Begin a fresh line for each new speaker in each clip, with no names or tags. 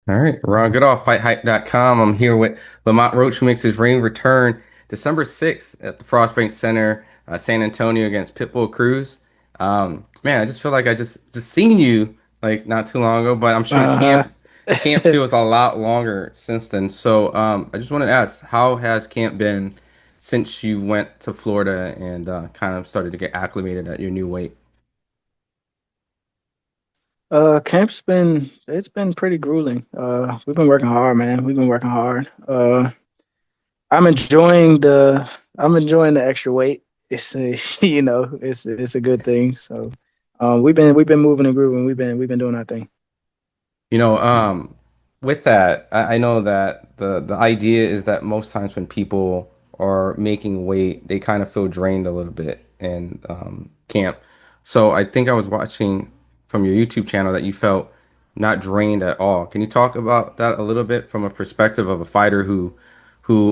All right, Ron Goodall, FightHype.com. I'm here with Lamont Roach, who makes his ring return December 6th at the Frostbank Center, San Antonio against Pitbull Cruz. Man, I just feel like I just seen you like not too long ago, but I'm sure
Uh-huh.
camp feels a lot longer since then. So I just wanted to ask, how has camp been since you went to Florida and kind of started to get acclimated at your new weight?
Camp's been pretty grueling. We've been working hard, man. We've been working hard. I'm enjoying the I'm enjoying the extra weight. It's a, it's a good thing. So, we've been moving and grooving. We've been doing our thing.
You know, with that, I know that the idea is that most times when people are making weight, they kind of feel drained a little bit in camp. So I think I was watching from your YouTube channel that you felt not drained at all. Can you talk about that a little bit from a perspective of a fighter who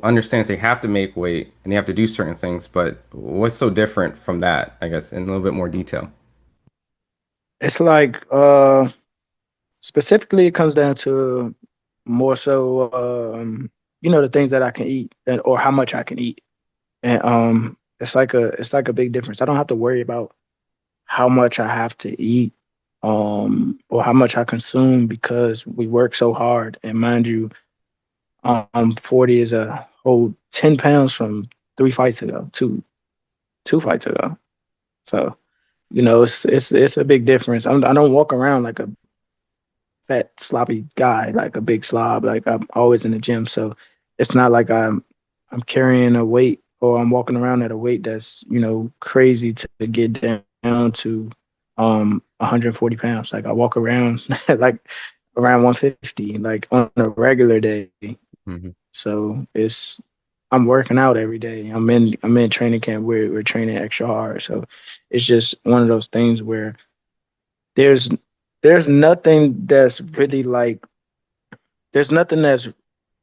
understands they have to make weight and they have to do certain things, but what's so different from that, I guess, in a little bit more detail?
It's like specifically it comes down to more so the things that I can eat and or how much I can eat. And it's like a big difference. I don't have to worry about how much I have to eat, or how much I consume because we work so hard. And mind you, 40 is a whole 10 pounds from 3 fights ago, two fights ago. So, it's a big difference. I don't walk around like a fat, sloppy guy, like a big slob. Like I'm always in the gym. So it's not like I'm carrying a weight or I'm walking around at a weight that's, crazy to get down to 140 pounds. Like I walk around like around 150, like on a regular day.
Hmm.
So I'm working out every day. I'm in training camp. We're training extra hard. So it's just one of those things where there's there's nothing that's really like there's nothing that's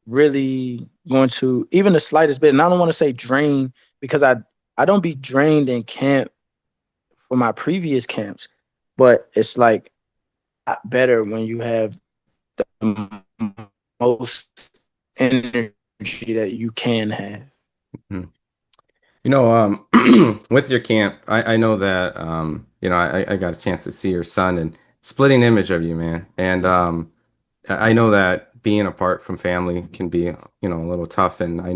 really going to even the slightest bit. And I don't want to say drain because I don't be drained in camp for my previous camps, but it's like better when you have the most energy that you can have.
You know, with your camp, I know that I got a chance to see your son and splitting image of you, man. And I know that being apart from family can be, a little tough. And I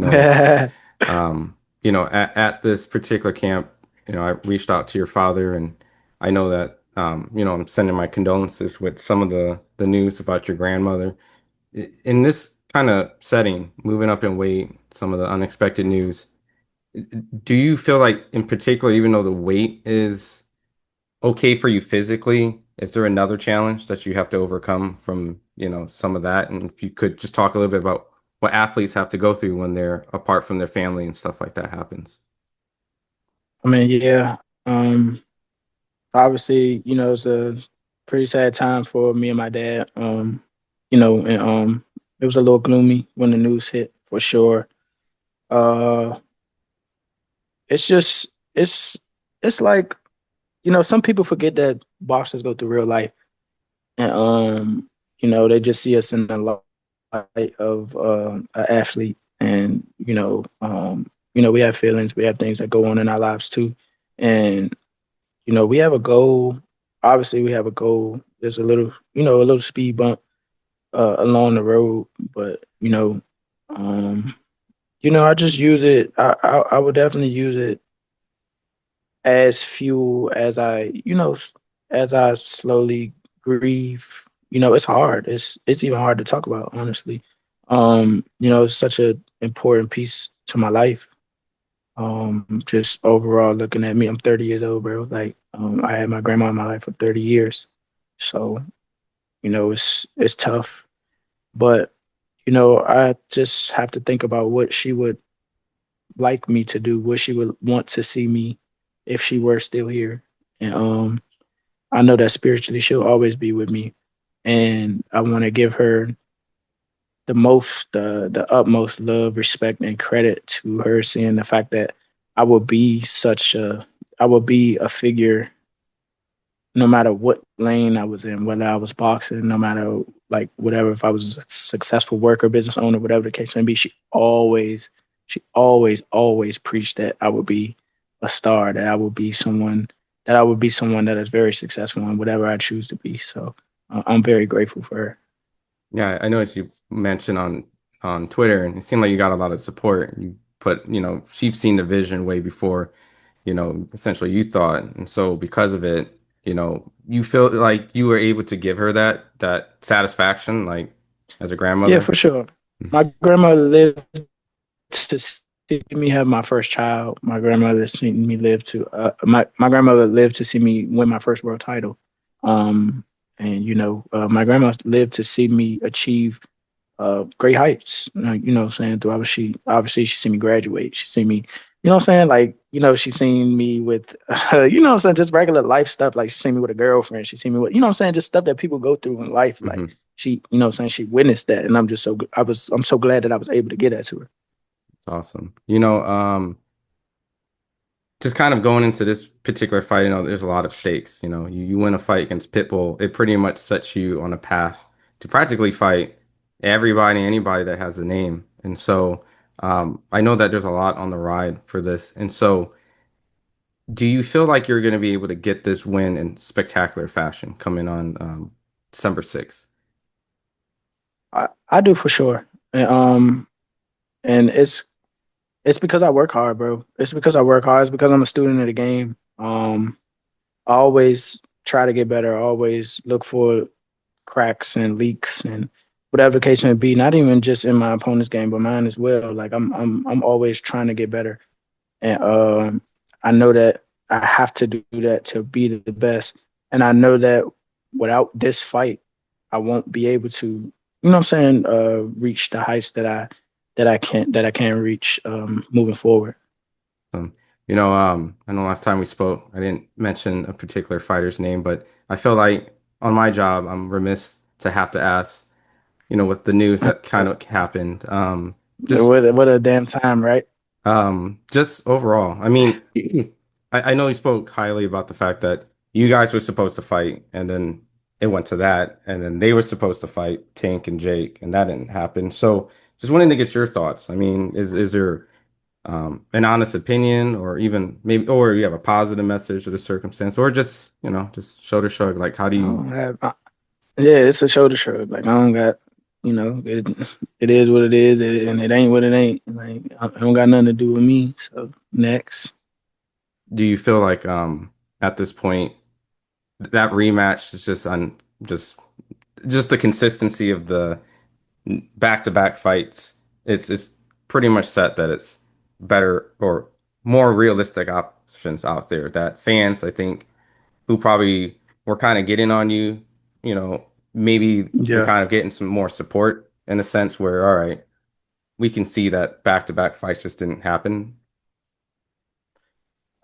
know, at this particular camp, I reached out to your father and I know that I'm sending my condolences with some of the news about your grandmother. In this kind of setting, moving up in weight, some of the unexpected news. Do you feel like, in particular, even though the weight is okay for you physically, is there another challenge that you have to overcome from, some of that? And if you could just talk a little bit about what athletes have to go through when they're apart from their family and stuff like that happens.
I mean, yeah. Um, Obviously, it's a pretty sad time for me and my dad. And it was a little gloomy when the news hit for sure. Uh, it's just it's like some people forget that boxers go through real life, and they just see us in the light of an athlete, and we have feelings, we have things that go on in our lives too, and we have a goal. Obviously, we have a goal. There's a little speed bump along the road, but I just use it. I would definitely use it as fuel as I slowly grieve. It's hard. It's even hard to talk about, honestly. It's such an important piece to my life. Just overall looking at me, I'm 30 years old, bro. Like, I had my grandma in my life for 30 years. So, it's tough. But, I just have to think about what she would like me to do, what she would want to see me if she were still here. And I know that spiritually she'll always be with me. And I want to give her the utmost love, respect, and credit to her, seeing the fact that I will be such a I will be a figure no matter what lane I was in, whether I was boxing, no matter like whatever, if I was a successful worker, business owner, whatever the case may be, she always preached that I would be a star, that I would be someone that is very successful in whatever I choose to be. So I'm very grateful for her.
Yeah, I know you mentioned on Twitter, and it seemed like you got a lot of support. You put, she's seen the vision way before, essentially you thought, and so because of it, you feel like you were able to give her that satisfaction, like as a
Yeah,
grandmother.
for sure. My grandmother lived to see me have my first child. My grandmother seen me live to my grandmother lived to see me win my first world title. And my grandma lived to see me achieve great heights. What I'm saying? Throughout she obviously she seen me graduate. She seen me, what I'm saying? Like, she seen me with what I'm saying, just regular life stuff. Like she seen me with a girlfriend. She seen me with, what I'm saying, just stuff that people go through in life. Like
Hmm.
she, what I'm saying, she witnessed that. And I'm so glad that I was able to get that to her.
It's awesome. Just kind of going into this particular fight, there's a lot of stakes. You win a fight against Pitbull, it pretty much sets you on a path to practically fight everybody, anybody that has a name. And so I know that there's a lot on the ride for this. And so do you feel like you're going to be able to get this win in spectacular fashion coming on December 6th?
I do for sure. And it's because I work hard, bro. It's because I work hard. It's because I'm a student of the game. I always try to get better. I always look for cracks and leaks and whatever the case may be. Not even just in my opponent's game, but mine as well. Like I'm always trying to get better, and I know that I have to do that to be the best. And I know that without this fight, I won't be able to, what I'm saying, reach the heights that I can reach moving forward.
Um, I know last time we spoke, I didn't mention a particular fighter's name, but I feel like on my job, I'm remiss to have to ask, with the news that kind of happened. Just
What a damn time, right?
just overall, I mean, I know you spoke highly about the fact that you guys were supposed to fight, and then it went to that, and then they were supposed to fight Tank and Jake, and that didn't happen. So just wanting to get your thoughts. I mean, is there an honest opinion, or even maybe, or you have a positive message to the circumstance, or just, just shoulder shrug? Like, how do
I
you,
don't have, yeah, it's a shoulder shrug. Like I don't got, it is what it is, and it ain't what it ain't. Like I don't got nothing to do with me. So next,
do you feel like, at this point, that rematch is just, just the consistency of the back-to-back fights, it's pretty much set that it's better or more realistic options out there that fans, I think, who probably were kind of getting on you, you know, maybe they're
yeah,
kind of getting some more support in a sense where, all right, we can see that back-to-back fights just didn't happen.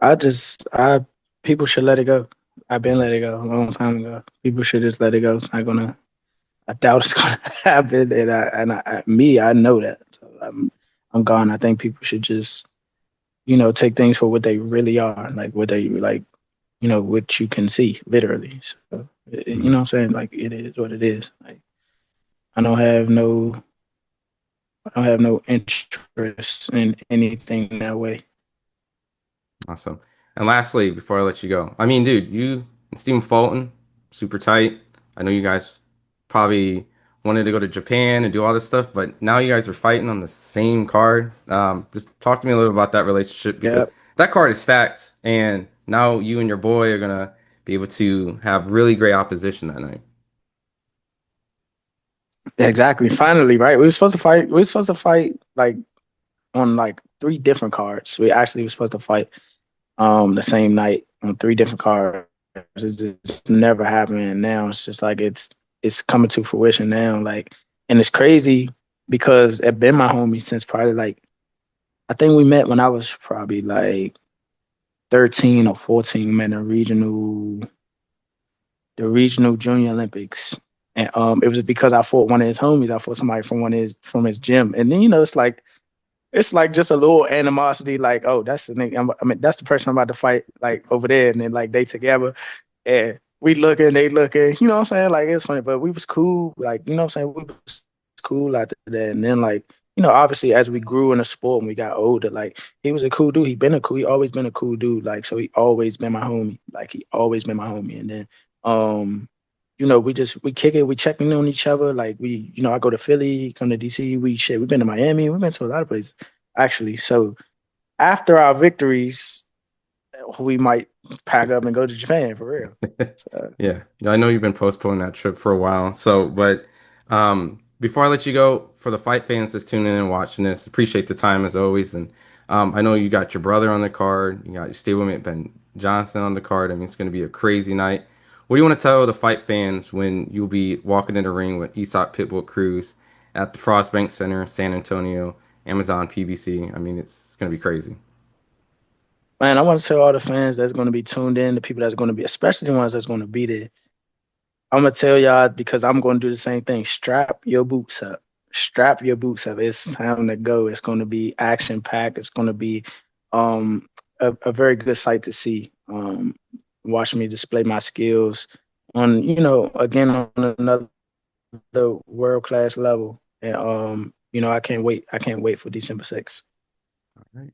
I people should let it go. I've been let it go a long time ago. People should just let it go. It's not gonna. I doubt it's gonna happen, I know that. So I'm gone. I think people should just take things for what they really are, like what they like, what you can see literally. So you
Mhm.
know what I'm saying? Like it is what it is. Like I don't have no I don't have no interest in anything that way.
Awesome. And lastly, before I let you go, I mean, dude, you and Stephen Fulton, super tight. I know you guys probably wanted to go to Japan and do all this stuff, but now you guys are fighting on the same card. Just talk to me a little about that relationship because
Yeah,
that card is stacked, and now you and your boy are gonna be able to have really great opposition that night.
exactly. Finally, right? We were supposed to fight like on like three different cards. We actually were supposed to fight the same night on three different cards. It just never happened. And now it's just like it's coming to fruition now. Like, and it's crazy because it been my homie since probably like I think we met when I was probably like 13 or 14. We met in the regional junior Olympics. And it was because I fought one of his homies. I fought somebody from his gym. And then it's like just a little animosity, like, oh, that's the nigga. I mean, that's the person I'm about to fight, like over there, and then like they together, and we looking, they looking, you know what I'm saying? Like it's funny, but we was cool. Like, you know what I'm saying? We was cool after that. And then like, obviously as we grew in the sport and we got older, like he was a cool dude. He always been a cool dude. Like, so he always been my homie. Like he always been my homie. And then we kick it, we checking on each other. Like I go to Philly, come to DC, we've been to Miami, we've been to a lot of places actually. So after our victories, we might pack up and go to Japan for real. So
Yeah, I know you've been postponing that trip for a while. So, but before I let you go, for the fight fans that's tuning in and watching this, appreciate the time as always. And I know you got your brother on the card, you got your stablemate Ben Johnson on the card. I mean, it's going to be a crazy night. What do you want to tell the fight fans when you'll be walking in the ring with Esop Pitbull Cruz at the Frostbank Center, San Antonio, Amazon PBC? I mean, it's going to be crazy.
man, I want to tell all the fans that's going to be tuned in, the people that's going to be, especially the ones that's going to be there. I'm gonna tell y'all because I'm going to do the same thing. Strap your boots up. Strap your boots up. It's time to go. It's going to be action packed. It's going to be um, a very good sight to see. Watching me display my skills on, again on another world class level. And I can't wait. I can't wait for December 6th.
All right.